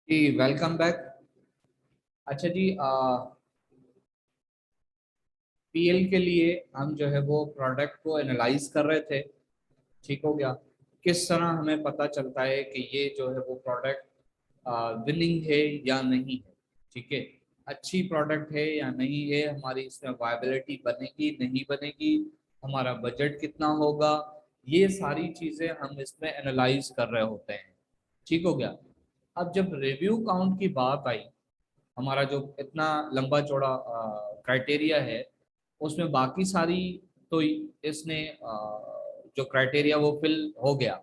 जी welcome back. अच्छा जी, PL के लिए हम जो है वो प्रोडक्ट को एनालाइज कर रहे थे। ठीक हो गया। किस तरह हमें पता चलता है कि ये जो है वो प्रोडक्ट विनिंग है या नहीं है। ठीक है, अच्छी प्रोडक्ट है या नहीं है, हमारी इसमें वायबिलिटी बनेगी नहीं बनेगी, हमारा बजट कितना होगा, ये सारी चीजें हम इसमें एनालाइज कर रहे होते हैं। ठीक हो गया। अब जब रिव्यू काउंट की बात आई, हमारा जो इतना लंबा चौड़ा क्राइटेरिया है, उसमें बाकी सारी तो इसने जो क्राइटेरिया वो फिल हो गया,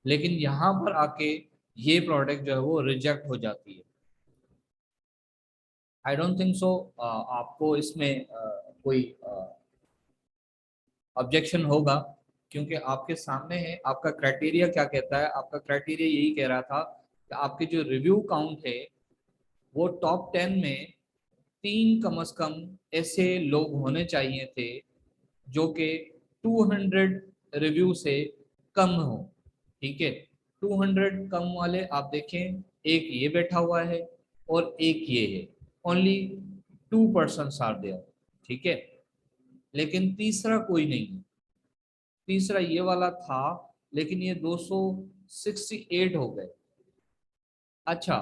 लेकिन यहाँ पर आके ये प्रोडक्ट जो है वो रिजेक्ट हो जाती है। आई डोंट थिंक सो आपको इसमें कोई ऑब्जेक्शन होगा, क्योंकि आपके सामने है आपका क्राइटेरिया क्या कहता है। आपका क्राइटेरिया यही कह रहा था कि आपके जो रिव्यू काउंट है वो टॉप 10 में तीन कम से कम ऐसे लोग होने चाहिए थे जो कि 200 रिव्यू से कम हो। ठीक है, 200 कम वाले आप देखें, एक ये बैठा हुआ है और एक ये है। Only 2 person are there. ठीक है, लेकिन तीसरा कोई नहीं है। तीसरा ये वाला था, लेकिन ये 268 हो गए। अच्छा,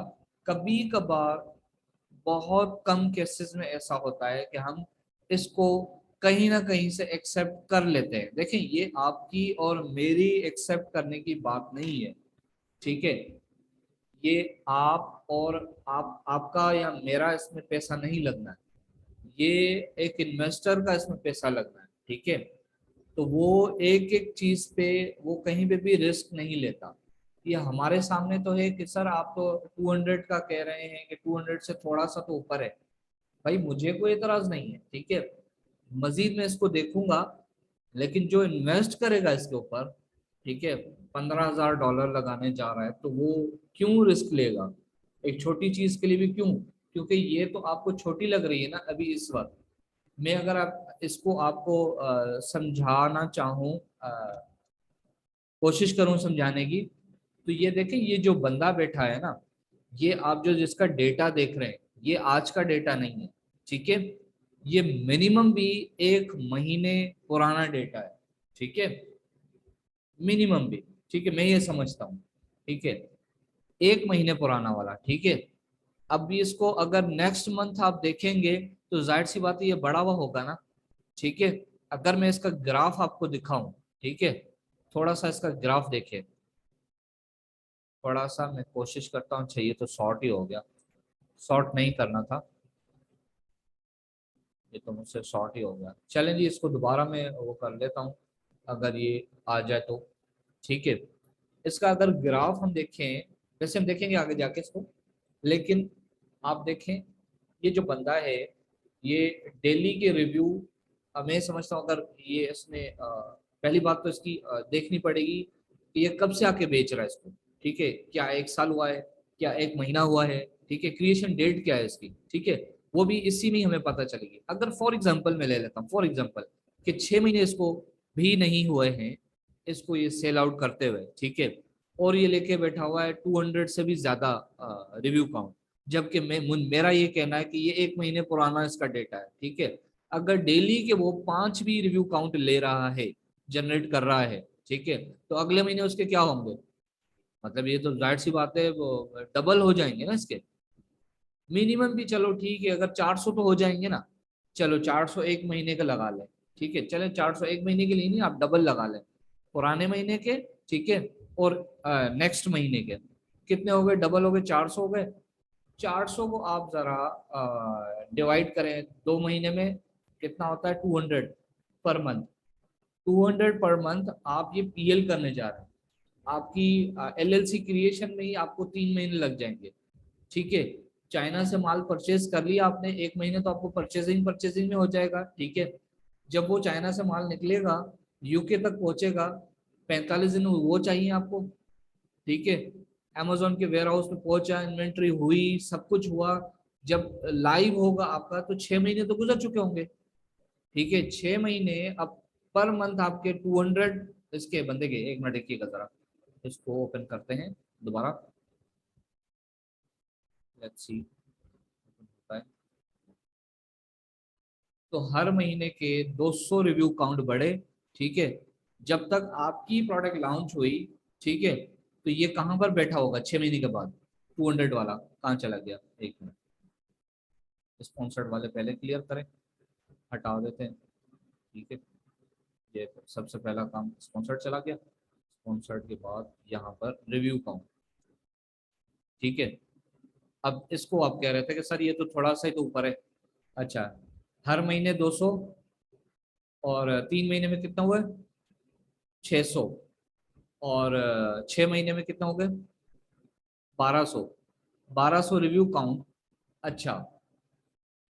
कभी कभार बहुत कम केसेस में ऐसा होता है कि हम इसको कहीं ना कहीं से एक्सेप्ट कर लेते हैं। देखें, ये आपकी और मेरी एक्सेप्ट करने की बात नहीं है। ठीक है, ये आप और आपका या मेरा इसमें पैसा नहीं लगना है। ये एक इन्वेस्टर का इसमें पैसा लगना है। ठीक है, तो वो एक एक चीज पे वो कहीं पे भी रिस्क नहीं लेता। ये हमारे सामने तो है कि सर आप तो 200 का कह रहे हैं कि 200 से थोड़ा सा तो ऊपर है। भाई मुझे कोई एतराज नहीं है। ठीक है, मजीद मैं इसको देखूंगा, लेकिन जो इन्वेस्ट करेगा इसके ऊपर, ठीक है, $15,000 लगाने जा रहा है, तो वो क्यों रिस्क लेगा एक छोटी चीज के लिए भी? क्यों? क्योंकि ये तो आपको छोटी लग रही है ना अभी इस वक्त। मैं अगर आप इसको आपको समझाना चाहूँ, कोशिश करूँ समझाने की, तो ये देखें, ये जो बंदा बैठा है ना, ये आप जो जिसका डेटा देख रहे हैं, ये आज का डेटा नहीं है। ठीक है, ये मिनिमम भी 1 महीने पुराना डेटा है। ठीक है, मिनिमम भी। ठीक है, मैं ये समझता हूँ। ठीक है, 1 महीने पुराना वाला। ठीक है, अब भी इसको अगर नेक्स्ट मंथ आप देखेंगे तो जाहिर सी बात है ये बढ़ा हुआ होगा ना। ठीक है, अगर मैं इसका ग्राफ आपको दिखाऊं, ठीक है, थोड़ा सा इसका ग्राफ देखें। थोड़ा सा मैं कोशिश करता हूँ। चाहिए तो शॉर्ट ही हो गया, शॉर्ट नहीं करना था, ये तो मुझसे शॉर्ट ही हो गया। चलें जी, इसको दोबारा मैं वो कर लेता हूँ, अगर ये आ जाए तो। ठीक है, इसका अगर ग्राफ हम देखें, वैसे हम देखेंगे आगे जाके इसको, लेकिन आप देखें, ये जो बंदा है, ये डेली के रिव्यू, मैं समझता हूँ अगर ये इसने पहली बात तो इसकी देखनी पड़ेगी कि ये कब से आके बेच रहा है इसको। ठीक है, क्या 1 साल हुआ है, क्या 1 महीना हुआ है? ठीक है, क्रिएशन डेट क्या है इसकी? ठीक है, वो भी इसी में ही हमें पता चलेगी। अगर फॉर एग्जाम्पल मैं ले लेता हूँ, फॉर एग्जाम्पल कि 6 महीने इसको भी नहीं हुए हैं इसको ये सेल आउट करते हुए। ठीक है, और ये लेके बैठा हुआ है 200 से भी ज्यादा रिव्यू काउंट, जबकि मेरा ये कहना है कि ये 1 महीने पुराना इसका डेटा है। ठीक है, अगर डेली के वो 5 भी रिव्यू काउंट ले रहा है, जनरेट कर रहा है, ठीक है, तो अगले महीने उसके क्या होंगे? मतलब ये तो जाहिर सी बात है, वो डबल हो जाएंगे ना इसके। मिनिमम भी चलो ठीक है, अगर 400 तो हो जाएंगे ना। चलो 400 1 महीने का लगा लें। ठीक है, चले 400 1 महीने के लिए नहीं, आप डबल लगा लें, पुराने महीने के। ठीक है, और नेक्स्ट महीने के कितने हो गए? डबल हो गए, 400 हो गए। 400 को आप जरा डिवाइड करें 2 महीने में, कितना होता है? 200 पर मंथ। 200 पर मंथ आप ये पीएल करने जा रहे हैं। आपकी एलएलसी क्रिएशन में ही आपको 3 महीने लग जाएंगे। ठीक है, चाइना से माल परचेज कर लिया आपने, 1 महीने तो आपको परचेजिंग परचेजिंग में हो जाएगा। ठीक है, जब वो चाइना से माल निकलेगा, यूके तक पहुंचेगा, 45 दिन वो चाहिए आपको। ठीक है, अमेजोन के वेयर हाउस में पहुंचा, इन्वेंट्री हुई, सब कुछ हुआ, जब लाइव होगा आपका तो 6 महीने तो गुजर चुके होंगे। ठीक है, 6 महीने। अब पर मंथ आपके 200 इसके बंदे के, 1 मिनट देखिएगा जरा, इसको ओपन करते हैं दोबारा। Let's see. तो हर महीने के 200 रिव्यू काउंट बढ़े, ठीक है। जब तक आपकी प्रोडक्ट लॉन्च हुई, ठीक है, तो ये कहाँ पर बैठा होगा 6 महीने के बाद? 200 वाला कहाँ चला गया? एक मिनट, स्पॉन्सर्ड वाले पहले क्लियर करें, हटा देते हैं, ठीक है। ये सबसे पहला काम स्पॉन्सर्ड चला गया, स्पॉन्सर्ड के बाद यहाँ पर रिव्यू काउंट, ठीक है। अब इसको आप कह रहे थे कि सर ये तो थोड़ा सा ही तो ऊपर है। अच्छा, हर महीने 200, और 3 महीने में कितना हुआ? 600, और 6 महीने में कितना हो गया? 1200। 1200 रिव्यू काउंट। अच्छा,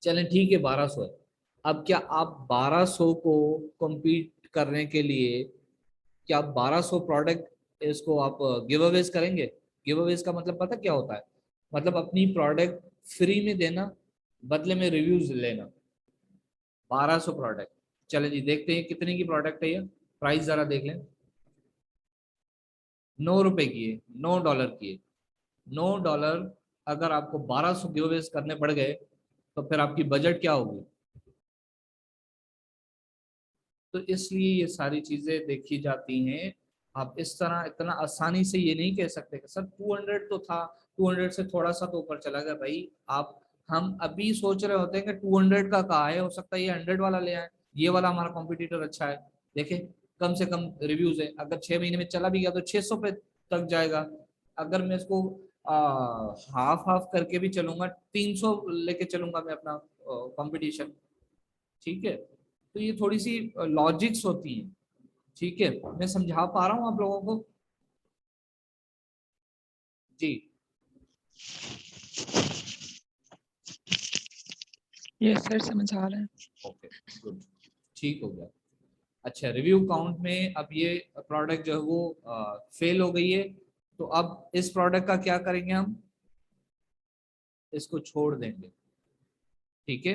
चलें ठीक है, 1200 है। अब क्या आप 1200 को compete करने के लिए, क्या आप 1200 प्रोडक्ट इसको आप गिव अवेज करेंगे? गिव अवेज का मतलब पता क्या होता है? मतलब अपनी प्रोडक्ट फ्री में देना, बदले में रिव्यूज लेना। 1200 प्रोडक्ट। चले जी, देखते हैं कितने की प्रोडक्ट है ये, प्राइस जरा देख लें। 9 रुपए की है, $9 की है। $9। अगर आपको 1200 गिवअवेज करने पड़ गए, तो फिर आपकी बजट क्या होगी? तो इसलिए ये सारी चीजें देखी जाती हैं। आप इस तरह इतना आसानी से ये नहीं कह सकते कि सर 200 तो था, 200 से थोड़ा सा तो ऊपर चला गया भाई। आप, हम अभी सोच रहे होते हैं कि 200 का कहा है, हो सकता है ये 100 वाला ले आए, ये वाला हमारा कॉम्पिटिटर अच्छा है। देखें, कम से कम रिव्यूज है, अगर 6 महीने में चला भी गया तो 600 पे तक जाएगा। अगर मैं इसको हाफ हाफ करके भी चलूंगा, 300 लेके चलूंगा मैं अपना कंपटीशन, ठीक है। तो ये थोड़ी सी लॉजिक्स होती हैं, ठीक है। मैं समझा पा रहा हूँ आप लोगों को? जी। यस सर, समझ आ रहा है। ओके, गुड, ठीक हो गया। अच्छा, रिव्यू काउंट में अब ये प्रोडक्ट जो है वो फेल हो गई है, तो अब इस प्रोडक्ट का क्या करेंगे हम? इसको छोड़ देंगे, ठीक है।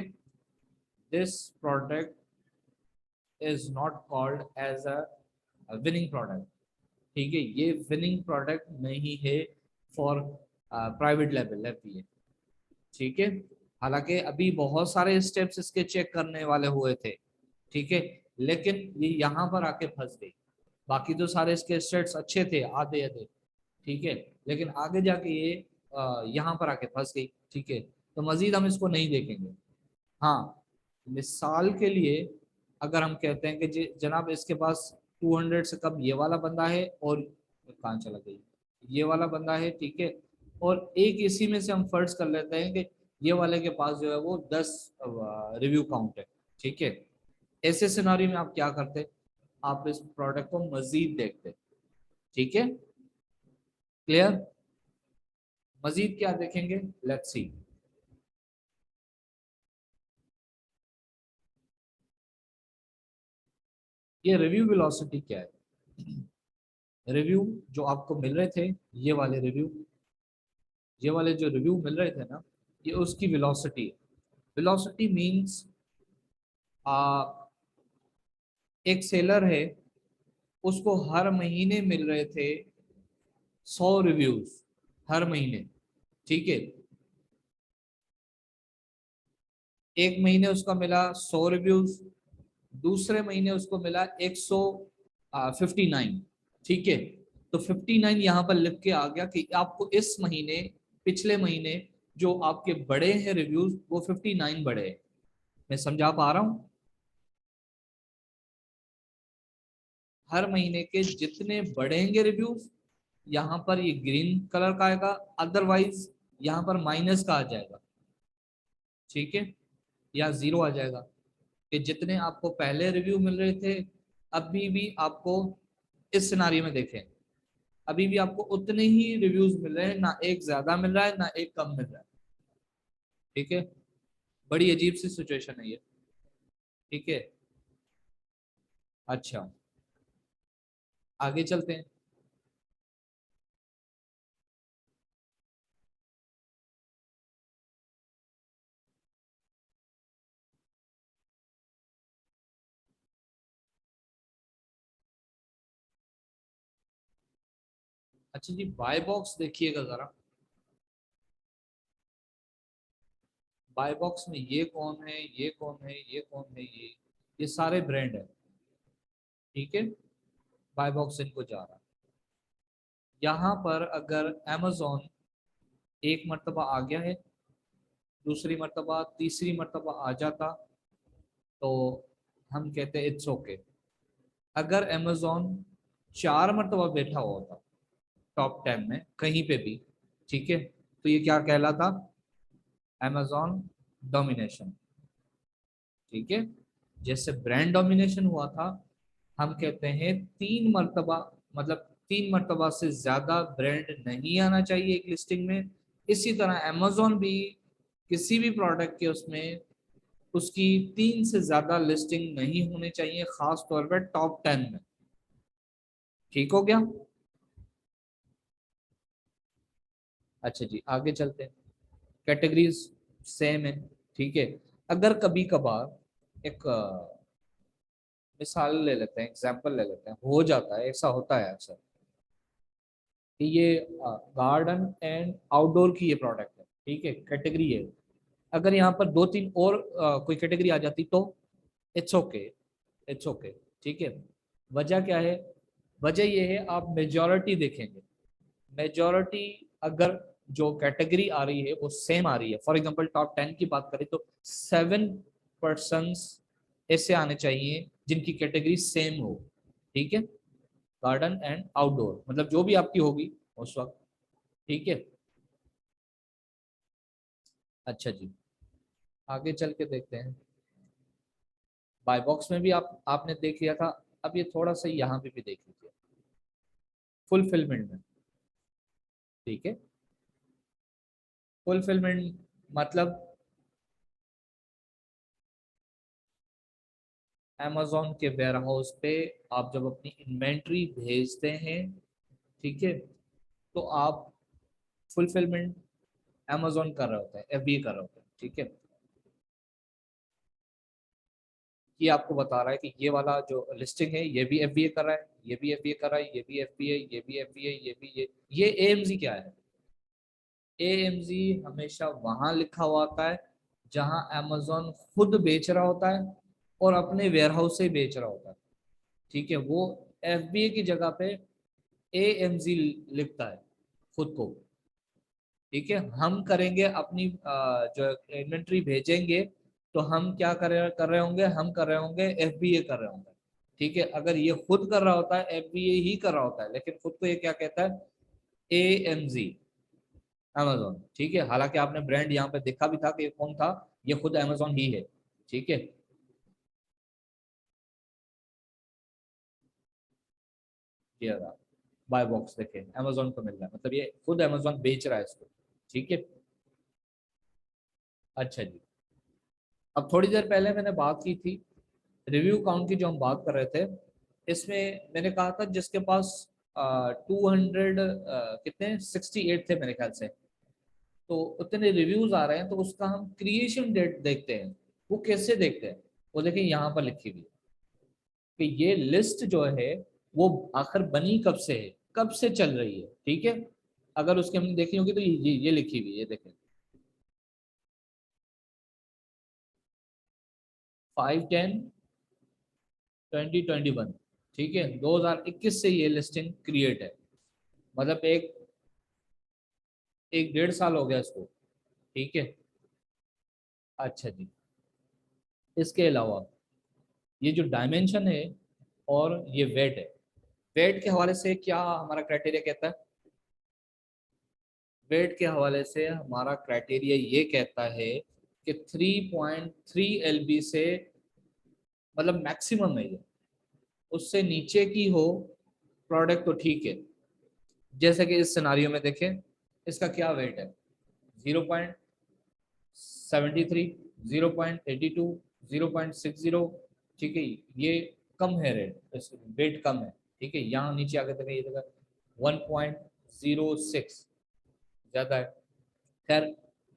This product is not called as a winning product, ठीक है। ये विनिंग प्रोडक्ट नहीं है फॉर प्राइवेट लेवल है, ठीक है। हालांकि अभी बहुत सारे स्टेप्स इसके चेक करने वाले हुए थे, ठीक है, लेकिन ये यहाँ पर आके फंस गई। बाकी तो सारे इसके स्टेट्स अच्छे थे, आधे आधे, ठीक है, लेकिन आगे जाके ये यहाँ पर आके फंस गई, ठीक है। तो मजीद हम इसको नहीं देखेंगे। हाँ, मिसाल के लिए अगर हम कहते हैं कि जनाब इसके पास 200 से कम ये वाला बंदा है, और कहाँ चला गई, ये वाला बंदा है, ठीक है, और एक इसी में से हम फर्ज कर लेते हैं कि ये वाले के पास जो है वो 10 रिव्यू काउंट है, ठीक है। ऐसे सिनारी में आप क्या करते? आप इस प्रोडक्ट को मजीद देखते, ठीक है, क्लियर। मजीद क्या देखेंगे? Let's see. ये रिव्यू वेलोसिटी क्या है? रिव्यू जो आपको मिल रहे थे, ये वाले रिव्यू, ये वाले जो रिव्यू मिल रहे थे ना, ये उसकी वेलोसिटी है। वेलोसिटी मींस एक सेलर है, उसको हर महीने मिल रहे थे 100 रिव्यूज, हर महीने, ठीक है। एक महीने उसका मिला 100 रिव्यूज, दूसरे महीने उसको मिला 159, ठीक है। तो 59 यहाँ पर लिख के आ गया कि आपको इस महीने, पिछले महीने जो आपके बड़े हैं रिव्यूज, वो 59 बड़े हैं। मैं समझा पा रहा हूँ? हर महीने के जितने बढ़ेंगे रिव्यूज, यहाँ पर ये ग्रीन कलर का आएगा, अदरवाइज यहाँ पर माइनस का आ जाएगा, ठीक है, या जीरो आ जाएगा। कि जितने आपको पहले रिव्यू मिल रहे थे, अभी भी आपको, इस सिनारी में देखें, अभी भी आपको उतने ही रिव्यूज मिल रहे हैं, ना एक ज्यादा मिल रहा है ना एक कम मिल रहा है, ठीक है। बड़ी अजीब सी सिचुएशन है ये, ठीक है। अच्छा, आगे चलते हैं। अच्छा जी, बाय बॉक्स देखिएगा जरा। बाय बॉक्स में ये कौन है, ये कौन है, ये कौन है, ये सारे ब्रांड है, ठीक है। बाय बॉक्स इनको जा रहा है। यहाँ पर अगर अमेजोन एक मर्तबा आ गया है, दूसरी मर्तबा, तीसरी मर्तबा आ जाता, तो हम कहते हैं इट्स ओके। अगर अमेजोन 4 मर्तबा बैठा हुआ था टॉप 10 में कहीं पे भी, ठीक है, तो ये क्या कहलाता, अमेजोन डोमिनेशन, ठीक है। जैसे ब्रांड डोमिनेशन हुआ था, हम कहते हैं 3 मर्तबा, मतलब 3 मर्तबा से ज्यादा ब्रांड नहीं आना चाहिए एक लिस्टिंग में। इसी तरह अमेजोन भी किसी भी प्रोडक्ट के उसमें उसकी 3 से ज्यादा लिस्टिंग नहीं होनी चाहिए, खास तौर पर टॉप 10 में। ठीक हो गया। अच्छा जी, आगे चलते हैं। कैटेगरीज सेम है, ठीक है। अगर कभी कभार एक मिसाल ले लेते हैं, एग्जांपल ले लेते हैं, हो जाता है, ऐसा होता है अक्सर कि ये गार्डन एंड आउटडोर की ये प्रोडक्ट है, ठीक है, कैटेगरी है। अगर यहाँ पर 2-3 और कोई कैटेगरी आ जाती तो इट्स ओके, इट्स ओके, ठीक है। वजह क्या है, वजह ये है, आप मेजॉरिटी देखेंगे, मेजॉरिटी अगर जो कैटेगरी आ रही है वो सेम आ रही है, फॉर एग्जांपल टॉप 10 की बात करें तो 7 पर्सन्स ऐसे आने चाहिए जिनकी कैटेगरी सेम हो, ठीक है, गार्डन एंड आउटडोर, मतलब जो भी आपकी होगी उस वक्त, ठीक है। अच्छा जी, आगे चल के देखते हैं। बाय बॉक्स में भी आपने देख लिया था, अब ये थोड़ा सा यहाँ पे भी देख लीजिए, फुलफिलमेंट में, ठीक है। फुलफिलमेंट मतलब अमेजोन के वेयर हाउस पे आप जब अपनी इन्वेंट्री भेजते हैं, ठीक है, तो आप फुलफिलमेंट अमेजोन कर रहे होते हैं, एफबीए कर रहे होते हैं, ठीक है। ये आपको बता रहा है कि ये वाला जो लिस्टिंग है ये भी एफबीए कर रहा है, ये भी एफबीए कर रहा है, ये भी एफबीए, ये भी एफबीए, ये भी ये एएमजी क्या है, एएमजी हमेशा वहां लिखा हुआ आता है जहां अमेजोन खुद बेच रहा होता है और अपने वेयरहाउस से बेच रहा होता है, ठीक है। वो एफबीए की जगह पे एएमजी लिखता है खुद को, ठीक है। हम करेंगे अपनी जो इन्वेंट्री भेजेंगे, तो हम क्या कर रहे होंगे, हम कर रहे होंगे एफबीए कर रहे होंगे, ठीक है। अगर ये खुद कर रहा होता है, एफबीए ही कर रहा होता है, लेकिन खुद को ये क्या कहता है, एएमजी, अमेजोन, ठीक है। हालांकि आपने ब्रांड यहाँ पे देखा भी था कि ये कौन था, ये खुद अमेजोन ही है, ठीक है। ये रहा बाय बॉक्स, देखे अमेजोन को मिल रहा है, मतलब ये खुद अमेजोन बेच रहा है इसको, ठीक है। अच्छा जी, अब थोड़ी देर पहले मैंने बात की थी रिव्यू काउंट की, जो हम बात कर रहे थे, इसमें मैंने कहा था जिसके पास 200 कितने 68 थे मेरे ख्याल से, तो उतने रिव्यूज आ रहे हैं, तो उसका हम क्रिएशन डेट देखते हैं। वो कैसे देखते हैं, वो देखिए यहाँ पर लिखी हुई है कि ये लिस्ट जो है वो आखिर बनी कब से है, कब से चल रही है, ठीक है। अगर उसके हमने देखी होगी तो ये लिखी हुई है, ये देखें 5/10/2021, ठीक है, 2021 से ये लिस्टिंग क्रिएट है, मतलब एक एक 1.5 साल हो गया इसको, ठीक है। अच्छा जी, इसके अलावा ये जो डायमेंशन है और ये वेट है, वेट के हवाले से क्या हमारा क्राइटेरिया कहता है, वेट के हवाले से हमारा क्राइटेरिया ये कहता है कि 3.3 LB से, मतलब मैक्सिमम है ये, उससे नीचे की हो प्रोडक्ट तो ठीक है। जैसे कि इस सिनारियो में देखें, इसका क्या वेट है, 0.73, 0.82, 0.60, ठीक है। ये कम है रेट, वेट कम है, ठीक है। यहाँ नीचे आगे देखें, ये देखा 1.06 ज्यादा है। खैर,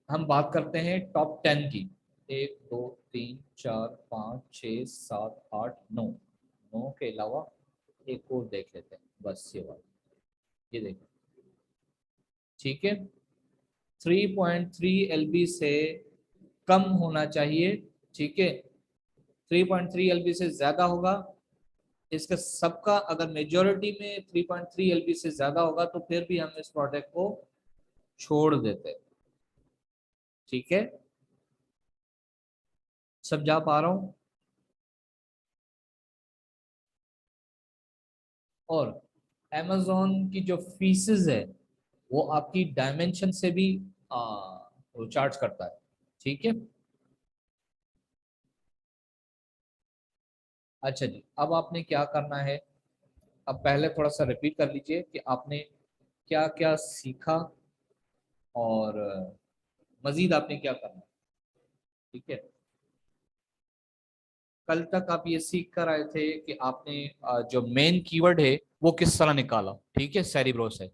हम बात करते हैं टॉप 10 की, 1 2 3 4 5 6 7 8 9, 9 के अलावा एक और देख लेते हैं, बस ये वाला, ये देखें, ठीक है। 3.3 LB से कम होना चाहिए, ठीक है। 3.3 एलबी से ज्यादा होगा, इसका सबका अगर मेजोरिटी में 3.3 एलबी से ज्यादा होगा तो फिर भी हम इस प्रोडक्ट को छोड़ देते, ठीक है। समझा पा रहा हूं। और amazon की जो फीसेस है वो आपकी डायमेंशन से भी वो चार्ज करता है, ठीक है। अच्छा जी, अब आपने क्या करना है, अब पहले थोड़ा सा रिपीट कर लीजिए कि आपने क्या क्या सीखा और मजीद आपने क्या करना है, ठीक है। कल तक आप ये सीख कर आए थे कि आपने जो मेन कीवर्ड है वो किस तरह निकाला, ठीक है, सेरिब्रो से।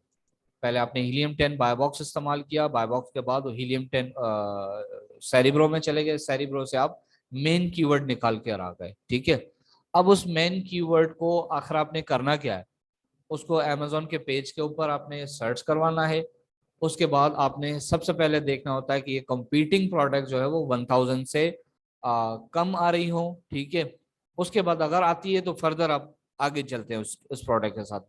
पहले आपने हीलियम 10 बायोबॉक्स इस्तेमाल किया, बायोबॉक्स के बाद हीलियम 10 सेरिब्रो में चले गए, सेरिब्रो से आप मेन कीवर्ड निकाल कर आ गए, ठीक है। अब उस मेन कीवर्ड को आखिर आपने करना क्या है, उसको अमेजोन के पेज के ऊपर आपने सर्च करवाना है। उसके बाद आपने सबसे पहले देखना होता है कि ये कंपीटिंग प्रोडक्ट जो है वो 1000 से कम आ रही हो, ठीक है। उसके बाद अगर आती है तो फर्दर आप आगे चलते हैं उस प्रोडक्ट के साथ।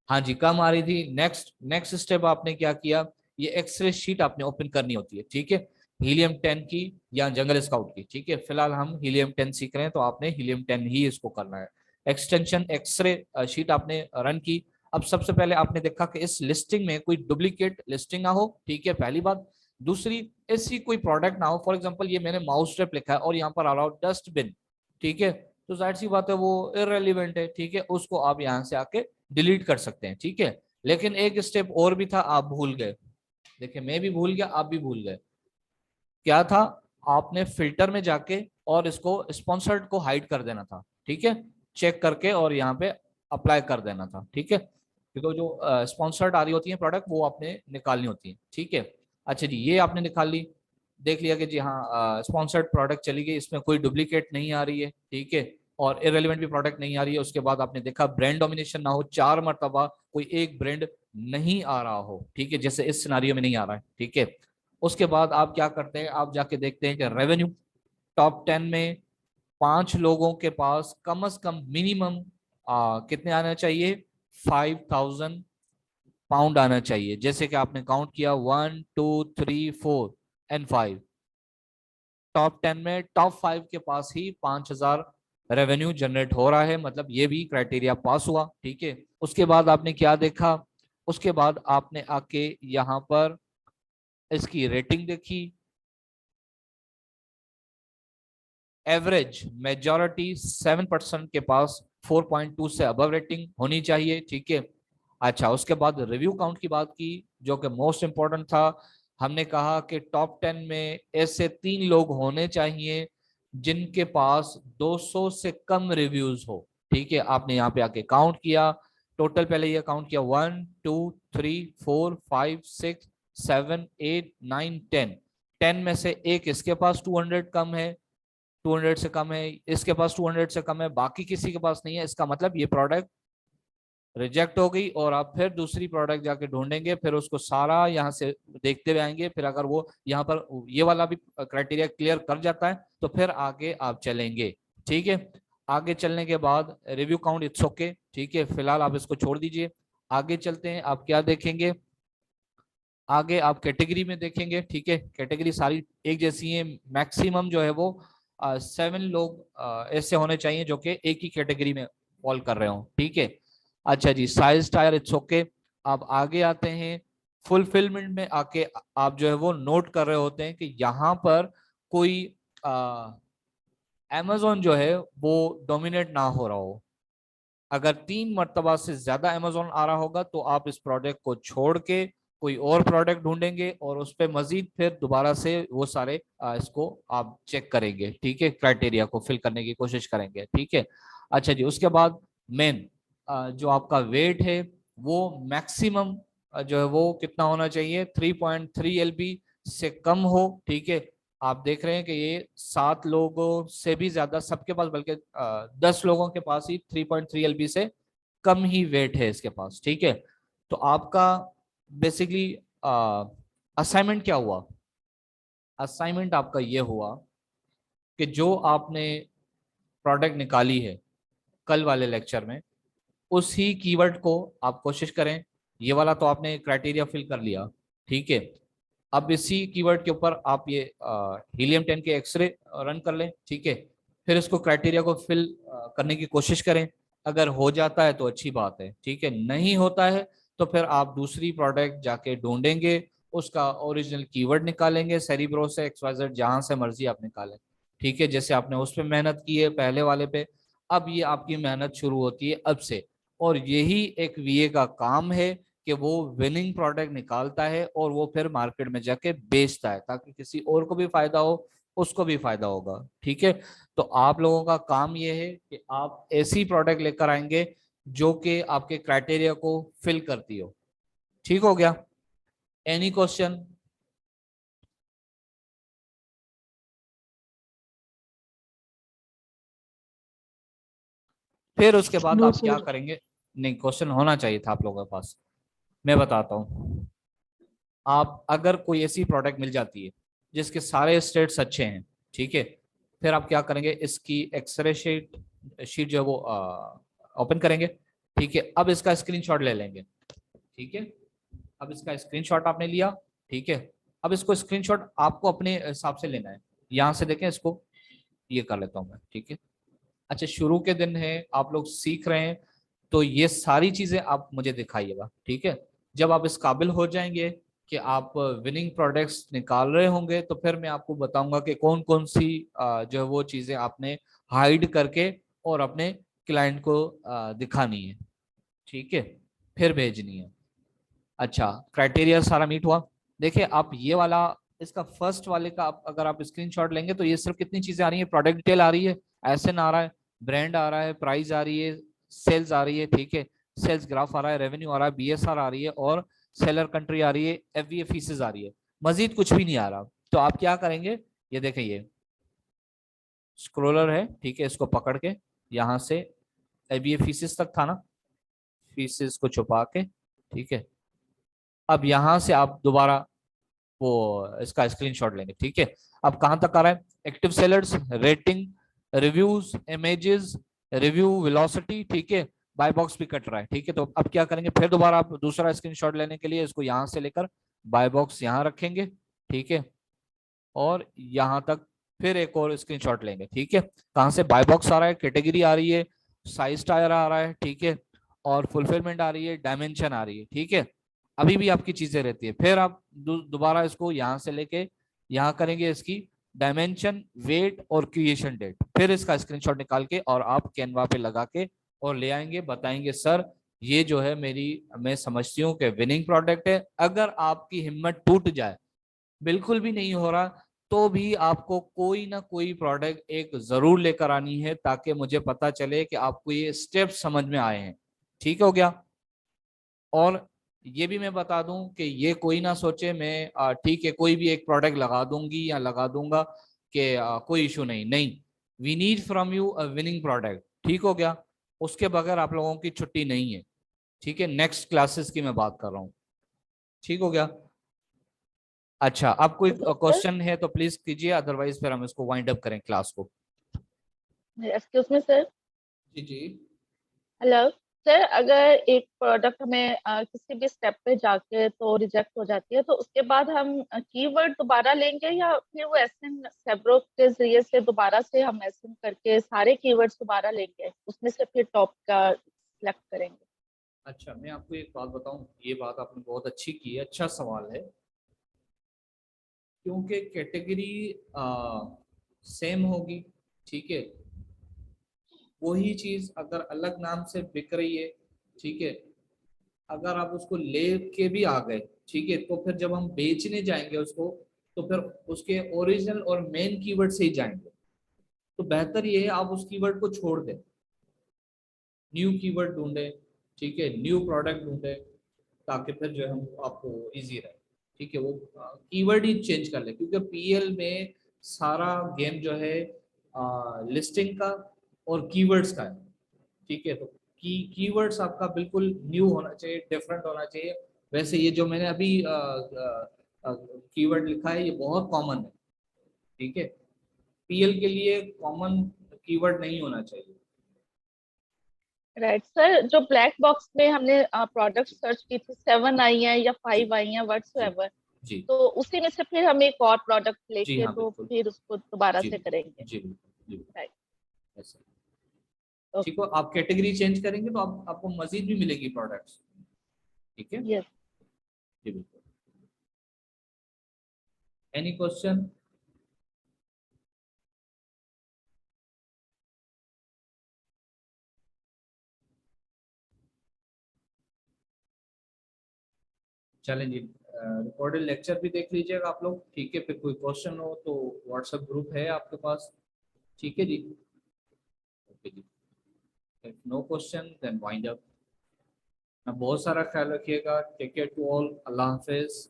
हाँ जी, कम आ रही थी, नेक्स्ट नेक्स्ट स्टेप आपने क्या किया, ये एक्सरे शीट आपने ओपन करनी होती है, ठीक है। हीलियम 10 की या जंगल स्काउट की, ठीक है। फिलहाल हम हीलियम 10 सीख रहे हैं तो आपने हीलियम 10 ही इसको करना है। एक्सटेंशन एक्सरे शीट आपने रन की। अब सबसे पहले आपने देखा कि इस लिस्टिंग में कोई डुप्लीकेट लिस्टिंग ना हो, ठीक है, पहली बात। दूसरी, ऐसी कोई प्रोडक्ट ना हो, फॉर एग्जांपल ये मैंने माउस स्ट्रैप लिखा है और यहाँ पर आ रहा हो डस्टबिन, ठीक है, तो जाहिर सी बात है वो इररेलेवेंट है, ठीक है, उसको आप यहाँ से आके डिलीट कर सकते हैं, ठीक है। लेकिन एक स्टेप और भी था, आप भूल गए। देखिए, मैं भी भूल गया, आप भी भूल गए। क्या था, आपने फिल्टर में जाके और इसको स्पॉन्सर्ड को हाइड कर देना था, ठीक है, चेक करके और यहाँ पे अप्लाई कर देना था, ठीक है, क्योंकि जो स्पॉन्सर्ड आ रही होती है प्रोडक्ट वो आपने निकालनी होती है, ठीक है। अच्छा जी, ये आपने निकाल ली, देख लिया कि जी हाँ स्पॉन्सर्ड प्रोडक्ट चली गई, इसमें कोई डुप्लीकेट नहीं आ रही है, ठीक है, और इरेलीवेंट भी प्रोडक्ट नहीं आ रही है। उसके बाद आपने देखा ब्रांड डोमिनेशन ना हो, 4 मरतबा कोई एक ब्रांड नहीं आ रहा हो, ठीक है, जैसे इस सिनारियो में नहीं आ रहा है, ठीक है। उसके बाद आप क्या करते हैं, आप जाके देखते हैं कि रेवेन्यू टॉप 10 में 5 लोगों के पास कम से कम मिनिमम कितने आना चाहिए, 5000 पाउंड आना चाहिए। जैसे कि आपने काउंट किया 1 2 3 4 एंड 5, टॉप 10 में टॉप 5 के पास ही 5000 रेवेन्यू जनरेट हो रहा है, मतलब ये भी क्राइटेरिया पास हुआ, ठीक है। उसके बाद आपने क्या देखा, उसके बाद आपने आके यहाँ पर इसकी रेटिंग देखी। एवरेज मेजॉरिटी 7% के पास 4.2 से अबव रेटिंग होनी चाहिए, ठीक है। अच्छा, उसके बाद रिव्यू काउंट की बात की, जो कि मोस्ट इंपॉर्टेंट था। हमने कहा कि टॉप 10 में ऐसे 3 लोग होने चाहिए जिनके पास 200 से कम रिव्यूज हो, ठीक है। आपने यहाँ पे आके काउंट किया, टोटल पहले ये काउंट किया 1 2 3 4 5 6 7 8 9 10, 10 में से एक इसके पास 200 कम है, 200 से कम है, इसके पास 200 से कम है, बाकी किसी के पास नहीं है, इसका मतलब ये प्रोडक्ट रिजेक्ट हो गई। और आप फिर दूसरी प्रोडक्ट जाके ढूंढेंगे, फिर उसको सारा यहाँ से देखते हुए आएंगे, फिर अगर वो यहाँ पर ये वाला भी क्राइटेरिया क्लियर कर जाता है तो फिर आगे आप चलेंगे, ठीक है। आगे चलने के बाद रिव्यू काउंट इट्स ओके, ठीक है, फिलहाल आप इसको छोड़ दीजिए। आगे चलते हैं, आप क्या देखेंगे, आगे आप कैटेगरी में देखेंगे, ठीक है, कैटेगरी सारी एक जैसी है, मैक्सिमम जो है वो 7 लोग ऐसे होने चाहिए जो कि एक ही कैटेगरी में फॉल कर रहे हो, ठीक है। अच्छा जी, साइज टायर इट्स ओके। अब आगे आते हैं फुलफिलमेंट में, आके आप जो है वो नोट कर रहे होते हैं कि यहाँ पर कोई अमेजोन जो है वो डोमिनेट ना हो रहा हो। अगर 3 मरतबा से ज्यादा अमेजोन आ रहा होगा तो आप इस प्रोडक्ट को छोड़ के कोई और प्रोडक्ट ढूंढेंगे और उस पर मजीद फिर दोबारा से वो सारे इसको आप चेक करेंगे, ठीक है, क्राइटेरिया को फिल करने की कोशिश करेंगे, ठीक है। अच्छा जी, उसके बाद मेन जो आपका वेट है वो मैक्सिमम जो है वो कितना होना चाहिए, 3.3 LB से कम हो, ठीक है। आप देख रहे हैं कि ये 7 लोगों से भी ज्यादा सबके पास, बल्कि 10 लोगों के पास ही 3.3 LB से कम ही वेट है इसके पास, ठीक है। तो आपका बेसिकली असाइनमेंट क्या हुआ, असाइनमेंट आपका ये हुआ कि जो आपने प्रोडक्ट निकाली है कल वाले लेक्चर में, उसी कीवर्ड को आप कोशिश करें। ये वाला तो आपने क्राइटेरिया फिल कर लिया, ठीक है। अब इसी कीवर्ड के ऊपर आप ये हीलियम 10 के एक्सरे रन कर लें, ठीक है। फिर इसको क्राइटेरिया को फिल करने की कोशिश करें। अगर हो जाता है तो अच्छी बात है, ठीक है। नहीं होता है तो फिर आप दूसरी प्रोडक्ट जाके ढूंढेंगे, उसका ओरिजिनल कीवर्ड निकालेंगे, सेरिब्रो से XYZ जहां से मर्जी आप निकालें, ठीक है। जैसे आपने उस पर मेहनत की है पहले वाले पे, अब ये आपकी मेहनत शुरू होती है अब से। और यही एक VA का काम है कि वो विनिंग प्रोडक्ट निकालता है और वो फिर मार्केट में जाके बेचता है, ताकि किसी और को भी फायदा हो, उसको भी फायदा होगा, ठीक है। तो आप लोगों का काम ये है कि आप ऐसी प्रोडक्ट लेकर आएंगे जो कि आपके क्राइटेरिया को फिल करती हो। ठीक हो गया? Any question? फिर उसके बाद नो आप क्या सर। करेंगे? नहीं, क्वेश्चन होना चाहिए था आप लोगों के पास। मैं बताता हूँ। आप अगर कोई ऐसी प्रोडक्ट मिल जाती है जिसके सारे स्टेट्स अच्छे हैं, ठीक है, फिर आप क्या करेंगे, इसकी एक्सरे शीट शीट जो है वो ओपन करेंगे, ठीक है। अब इसका स्क्रीनशॉट ले लेंगे, ठीक है। अब इसका स्क्रीनशॉट आपने लिया, ठीक है। अब इसको स्क्रीनशॉट आपको अपने हिसाब से लेना है। यहाँ से देखें इसको, ये कर लेता हूँ मैं, ठीक है। अच्छा, शुरू के दिन है, आप लोग सीख रहे हैं, तो ये सारी चीजें आप मुझे दिखाइएगा, ठीक है। जब आप इस काबिल हो जाएंगे कि आप विनिंग प्रोडक्ट्स निकाल रहे होंगे, तो फिर मैं आपको बताऊंगा कि कौन कौन सी जो है वो चीजें आपने हाइड करके और अपने क्लाइंट को दिखानी है, ठीक है, फिर भेजनी है। अच्छा, क्राइटेरिया सारा मीट हुआ। देखिए आप ये वाला, इसका फर्स्ट वाले का आप अगर आप स्क्रीनशॉट लेंगे तो ये सिर्फ कितनी चीजें आ रही है, प्रोडक्ट डिटेल आ रही है, एसएन आ रहा है, ब्रांड आ रहा है, प्राइस आ रही है, सेल्स आ रही है, ठीक है, सेल्स ग्राफ आ रहा है, रेवेन्यू आ रहा है, BSR आ रही है, और सेलर कंट्री आ रही है, FVA फीसेज आ रही है। मजीद कुछ भी नहीं आ रहा। तो आप क्या करेंगे, ये देखें, ये स्क्रोलर है, ठीक है, इसको पकड़ के यहाँ से FVA फीसेज तक था ना, फीसेज को छुपा के, ठीक है। अब यहाँ से आप दोबारा वो इसका स्क्रीनशॉट लेंगे, ठीक है। अब कहां तक आ रहा है, active sellers, rating, reviews, images, review velocity, ठीक है। बाय बॉक्स भी कट रहा है, ठीक है। तो अब क्या करेंगे, फिर दोबारा आप दूसरा स्क्रीनशॉट लेने के लिए इसको यहां से लेकर बाय बॉक्स यहां रखेंगे, ठीक है। और यहां तक फिर एक और स्क्रीनशॉट लेंगे, ठीक है। कहां से, बाय बॉक्स आ रहा है, कैटेगरी आ रही है, साइज टायर आ रहा है, ठीक है, और फुलफिलमेंट आ रही है, डायमेंशन आ रही है, ठीक है। अभी भी आपकी चीजें रहती है। फिर आप दोबारा इसको यहां से लेके यहां करेंगे इसकी डायमेंशन, वेट और क्रिएशन डेट, फिर इसका स्क्रीनशॉट निकाल के और आप कैनवा पे लगा के और ले आएंगे, बताएंगे सर ये जो है मेरी, मैं समझती हूँ कि विनिंग प्रोडक्ट है। अगर आपकी हिम्मत टूट जाए, बिल्कुल भी नहीं हो रहा, तो भी आपको कोई ना कोई प्रोडक्ट एक जरूर लेकर आनी है, ताकि मुझे पता चले कि आपको ये स्टेप समझ में आए हैं। ठीक हो गया? और ये भी मैं बता दूं कि ये कोई ना सोचे मैं ठीक है कोई भी एक प्रोडक्ट लगा दूंगी या लगा दूंगा कि कोई इशू नहीं, नहीं। We need from you a winning product. ठीक हो गया? उसके बगैर आप लोगों की छुट्टी नहीं है, ठीक है। नेक्स्ट क्लासेस की मैं बात कर रहा हूँ। ठीक हो गया? अच्छा, अब कोई सर, क्वेश्चन है तो प्लीज कीजिए, अदरवाइज फिर हम इसको वाइंड अप करें क्लास को। Excuse me sir. जी जी। हेलो सर, अगर एक प्रोडक्ट हमें किसी भी स्टेप पे जाके तो रिजेक्ट हो जाती है, तो उसके बाद हम कीवर्ड दोबारा लेंगे, या फिर वो एसएन सेब्रो के जरिए से दोबारा से हम एसएन करके सारे कीवर्ड्स दोबारा लेंगे, उसमें से फिर टॉप का सिलेक्ट करेंगे? अच्छा, मैं आपको एक बात बताऊं, ये बात आपने बहुत अच्छी की है, अच्छा सवाल है। क्योंकि कैटेगरी सेम होगी, ठीक है। वही चीज अगर अलग नाम से बिक रही है, ठीक है, अगर आप उसको ले के भी आ गए, ठीक है, तो फिर जब हम बेचने जाएंगे उसको, तो फिर उसके ओरिजिनल और मेन कीवर्ड से ही जाएंगे। तो बेहतर ये है आप उस कीवर्ड को छोड़ दें, न्यू कीवर्ड ढूंढे, ठीक है, न्यू प्रोडक्ट ढूंढे, ताकि फिर जो है हम आपको इजी रहे, ठीक है। वो कीवर्ड ही चेंज कर ले, क्योंकि PL में सारा गेम जो है लिस्टिंग का और कीवर्ड्स का है, ठीक है। तो कीवर्ड्स आपका बिल्कुल न्यू होना चाहिए, डिफरेंट होना चाहिए। वैसे ये जो मैंने अभी कीवर्ड लिखा है ये बहुत कॉमन है, ठीक है। पीएल के लिए कॉमन कीवर्ड नहीं होना चाहिए। राइट सर, जो ब्लैक बॉक्स में हमने प्रोडक्ट सर्च की थी, 7 आई है या जी 5 आई है जी व्हाट्सएवर, जी तो उसी में से फिर हम एक और प्रोडक्ट जी लेके हाँ तो बिल्कुल। फिर उसको दोबारा जी से करेंगे। जी बिल्कुल जी बिल्कुल राइट। ऐसा। ठीक ओके। हो, आप कैटेगरी चेंज करेंगे तो आपको मजीद भी मिलेगी प्रोडक्ट्स। ठीक है यस। जी बिल्कुल। Any question? चलें जी, रिकॉर्डेड लेक्चर भी देख लीजिएगा आप लोग। ठीक है, फिर कोई क्वेश्चन हो तो व्हाट्सएप ग्रुप है आपके पास। ठीक है जी। ओके जी। No question then wind up. बहुत सारा ख्याल रखिएगा। Take care to all. अल्लाह हाफिज।